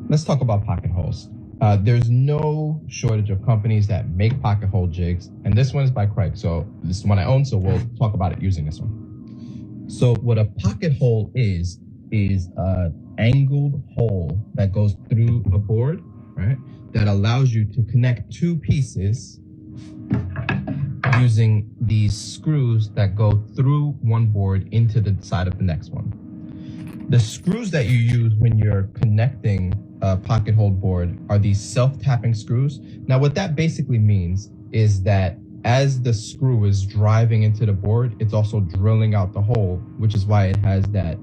Let's talk about pocket holes. There's no shortage of companies that make pocket hole jigs, and this one is by Craig. So this is one I own, so we'll talk about it using this one. So what a pocket hole is a angled hole that goes through a board, right? That allows you to connect two pieces using these screws that go through one board into the side of the next one. The screws that you use when you're connecting a pocket hole board are these self-tapping screws. Now, what that basically means is that as the screw is driving into the board, it's also drilling out the hole, which is why it has that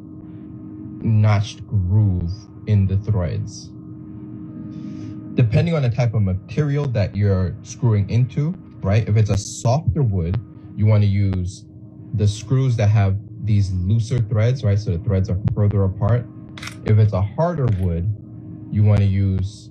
notched groove in the threads. Depending on the type of material that you're screwing into, right? If it's a softer wood, you want to use the screws that have these looser threads, right? So the threads are further apart. If it's a harder wood, you want to use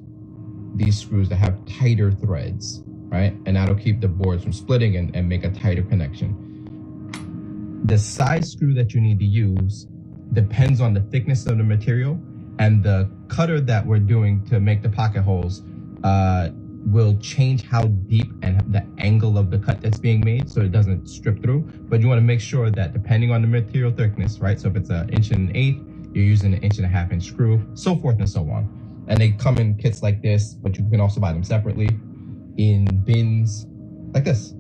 these screws that have tighter threads, right? And that'll keep the boards from splitting and make a tighter connection. The size screw that you need to use depends on the thickness of the material, and the cutter that we're doing to make the pocket holes will change how deep and the angle of the cut that's being made so it doesn't strip through. But you want to make sure that depending on the material thickness, right? So if it's 1.125 you're using an 1.5 screw, so forth and so on. And they come in kits like this, but you can also buy them separately in bins like this.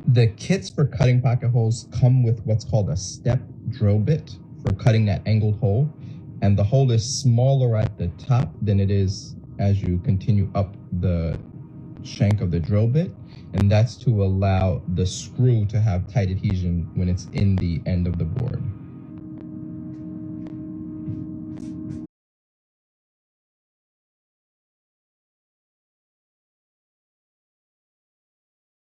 The kits for cutting pocket holes come with what's called a step drill bit for cutting that angled hole. And the hole is smaller at the top than it is as you continue up the shank of the drill bit. And that's to allow the screw to have tight adhesion when it's in the end of the board.